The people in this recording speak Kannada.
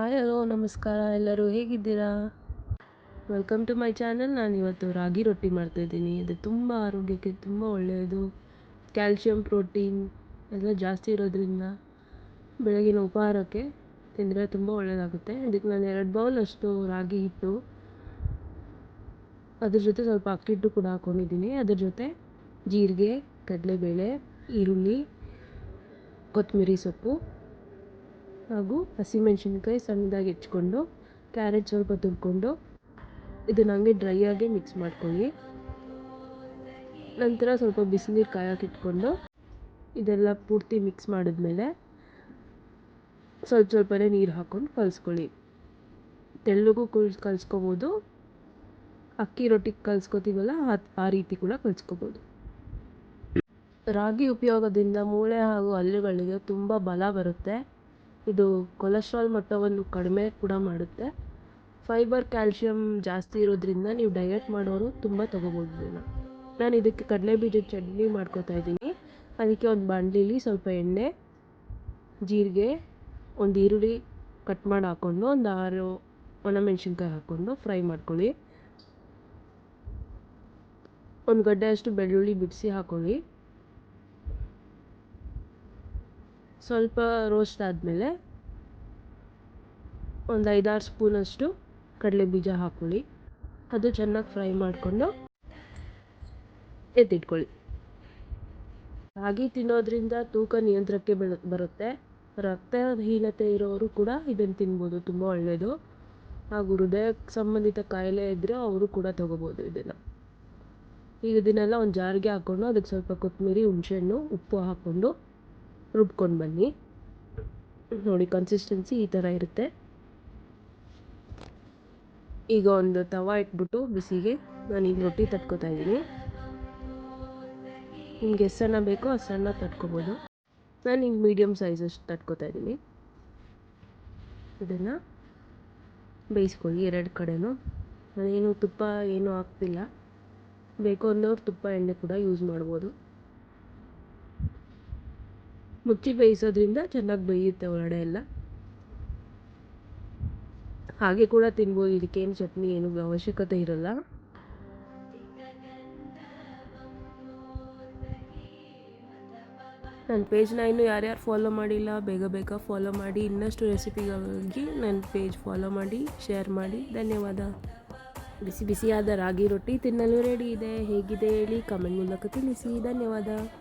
ಹಾಯ್ ಹಲೋ ನಮಸ್ಕಾರ ಎಲ್ಲರೂ ಹೇಗಿದ್ದೀರಾ? Welcome to my channel. ನಾನಿವತ್ತು ರಾಗಿ ರೊಟ್ಟಿ ಮಾಡ್ತಾಯಿದ್ದೀನಿ. ಇದು ತುಂಬ ಆರೋಗ್ಯಕ್ಕೆ ತುಂಬ ಒಳ್ಳೆಯದು. ಕ್ಯಾಲ್ಶಿಯಂ ಪ್ರೋಟೀನ್ ಎಲ್ಲ ಜಾಸ್ತಿ ಇರೋದ್ರಿಂದ ಬೆಳಗಿನ ಉಪಹಾರಕ್ಕೆ ತಿಂದರೆ ತುಂಬ ಒಳ್ಳೆಯದಾಗುತ್ತೆ. ಇದಕ್ಕೆ ನಾನು 2 ಬೌಲಷ್ಟು ರಾಗಿ ಹಿಟ್ಟು, ಅದ್ರ ಜೊತೆ ಸ್ವಲ್ಪ ಅಕ್ಕಿ ಹಿಟ್ಟು ಕೂಡ ಹಾಕ್ಕೊಂಡಿದ್ದೀನಿ. ಅದ್ರ ಜೊತೆ ಜೀರಿಗೆ, ಕಡಲೆಬೇಳೆ, ಈರುಳ್ಳಿ, ಕೊತ್ತಂಬರಿ ಸೊಪ್ಪು ಹಾಗೂ ಹಸಿಮೆಣಸಿನ್ಕಾಯಿ ಸಣ್ಣದಾಗಿ ಹೆಚ್ಕೊಂಡು, ಕ್ಯಾರೆಟ್ ಸ್ವಲ್ಪ ತುರ್ಕೊಂಡು ಇದನ್ನು ಹಂಗೆ ಡ್ರೈ ಆಗಿ ಮಿಕ್ಸ್ ಮಾಡ್ಕೊಳ್ಳಿ. ನಂತರ ಸ್ವಲ್ಪ ಬಿಸಿನೀರು ಕಾಯೋಕ್ಕಿಟ್ಕೊಂಡು ಇದೆಲ್ಲ ಪೂರ್ತಿ ಮಿಕ್ಸ್ ಮಾಡಿದ್ಮೇಲೆ ಸ್ವಲ್ಪನೇ ನೀರು ಹಾಕ್ಕೊಂಡು ಕಲಿಸ್ಕೊಳ್ಳಿ. ತೆಳ್ಳಗೂ ಕಲಿಸ್ಕೋಬೋದು, ಅಕ್ಕಿ ರೊಟ್ಟಿಗೆ ಕಲಿಸ್ಕೋತೀವಲ್ಲ ಆ ರೀತಿ ಕೂಡ ಕಲಿಸ್ಕೋಬೋದು. ರಾಗಿ ಉಪಯೋಗದಿಂದ ಮೂಳೆ ಹಾಗೂ ಹಲ್ಲುಗಳಿಗೆ ತುಂಬ ಬಲ ಬರುತ್ತೆ. ಇದು ಕೊಲೆಸ್ಟ್ರಾಲ್ ಮಟ್ಟವನ್ನು ಕಡಿಮೆ ಕೂಡ ಮಾಡುತ್ತೆ. ಫೈಬರ್, ಕ್ಯಾಲ್ಶಿಯಂ ಜಾಸ್ತಿ ಇರೋದ್ರಿಂದ ನೀವು ಡಯಟ್ ಮಾಡೋರು ತುಂಬ ತೊಗೋಬೋದು ಇದನ್ನು. ನಾನು ಇದಕ್ಕೆ ಕಡಲೆ ಬೀಜದ ಚಟ್ನಿ ಮಾಡ್ಕೊತಾ ಇದ್ದೀನಿ. ಅದಕ್ಕೆ ಒಂದು ಬಾಣಲಿಲಿ ಸ್ವಲ್ಪ ಎಣ್ಣೆ, ಜೀರಿಗೆ, ಒಂದು ಈರುಳ್ಳಿ ಕಟ್ ಮಾಡಿ ಹಾಕ್ಕೊಂಡು, ಒಂದು 6 ಒಣಮೆಣ್ಸಿನ್ಕಾಯಿ ಹಾಕ್ಕೊಂಡು ಫ್ರೈ ಮಾಡ್ಕೊಳ್ಳಿ. ಒಂದು ಗಡ್ಡೆಯಷ್ಟು ಬೆಳ್ಳುಳ್ಳಿ ಬಿಡಿಸಿ ಹಾಕ್ಕೊಳ್ಳಿ. ಸ್ವಲ್ಪ ರೋಸ್ಟ್ ಆದಮೇಲೆ ಒಂದು 5-6 ಸ್ಪೂನಷ್ಟು ಕಡಲೆ ಬೀಜ ಹಾಕ್ಕೊಳ್ಳಿ. ಅದು ಚೆನ್ನಾಗಿ ಫ್ರೈ ಮಾಡಿಕೊಂಡು ಎತ್ತಿಟ್ಕೊಳ್ಳಿ. ರಾಗಿ ತಿನ್ನೋದ್ರಿಂದ ತೂಕ ನಿಯಂತ್ರಣಕ್ಕೆ ಬರುತ್ತೆ. ರಕ್ತಹೀನತೆ ಇರೋರು ಕೂಡ ಇದನ್ನು ತಿನ್ಬೋದು, ತುಂಬ ಒಳ್ಳೆಯದು. ಹಾಗೂ ಹೃದಯ ಸಂಬಂಧಿತ ಕಾಯಿಲೆ ಇದ್ದರೆ ಅವರು ಕೂಡ ತೊಗೋಬೋದು ಇದನ್ನು. ಈಗ ಇದನ್ನೆಲ್ಲ ಒಂದು ಜಾರಿಗೆ ಹಾಕ್ಕೊಂಡು ಅದಕ್ಕೆ ಸ್ವಲ್ಪ ಕೊತ್ತಂಬರಿ, ಹುಣಸೆಹಣ್ಣು, ಉಪ್ಪು ಹಾಕ್ಕೊಂಡು ರುಬ್ಕೊಂಡು ಬನ್ನಿ. ನೋಡಿ, ಕನ್ಸಿಸ್ಟೆನ್ಸಿ ಈ ಥರ ಇರುತ್ತೆ. ಈಗ ಒಂದು ತವ ಇಟ್ಬಿಟ್ಟು ಬಿಸಿಗೆ ನಾನು ಈಗ ರೊಟ್ಟಿ ತಟ್ಕೊತಾ ಇದ್ದೀನಿ. ನಿಮ್ಗೆ ಎಷ್ಟು ಸಣ್ಣ ಬೇಕೋ ಅಷ್ಟು ಸಣ್ಣ ತಟ್ಕೊಬೋದು. ನಾನು ಈಗ ಮೀಡಿಯಮ್ ಸೈಜಷ್ಟು ತಟ್ಕೊತಾ ಇದ್ದೀನಿ. ಇದನ್ನು ಬೇಯಿಸ್ಕೊಳ್ಳಿ 2 ಕಡೆನೂ. ನಾನೇನು ತುಪ್ಪ ಏನೂ ಹಾಕ್ತಿಲ್ಲ. ಬೇಕು ಅನ್ನೋರು ತುಪ್ಪ ಎಣ್ಣೆ ಕೂಡ ಯೂಸ್ ಮಾಡ್ಬೋದು. ಮುಚ್ಚಿ ಬೇಯಿಸೋದ್ರಿಂದ ಚೆನ್ನಾಗಿ ಬೇಯುತ್ತೆ ಒಳಗಡೆ ಎಲ್ಲ. ಹಾಗೆ ಕೂಡ ತಿನ್ಬೋದು, ಇದಕ್ಕೇನು ಚಟ್ನಿ ಏನು ಅವಶ್ಯಕತೆ ಇರಲ್ಲ. ನನ್ನ ಪೇಜ್ನ ಇನ್ನೂ ಯಾರ್ಯಾರು ಫಾಲೋ ಮಾಡಿಲ್ಲ ಬೇಗ ಫಾಲೋ ಮಾಡಿ. ಇನ್ನಷ್ಟು ರೆಸಿಪಿಗಾಗಿ ನನ್ನ ಪೇಜ್ ಫಾಲೋ ಮಾಡಿ, ಶೇರ್ ಮಾಡಿ. ಧನ್ಯವಾದ. ಬಿಸಿಯಾದ ರಾಗಿ ರೊಟ್ಟಿ ತಿನ್ನಲು ರೆಡಿ ಇದೆ. ಹೇಗಿದೆ ಹೇಳಿ ಕಮೆಂಟ್ ಮೂಲಕ ತಿಳಿಸಿ. ಧನ್ಯವಾದ.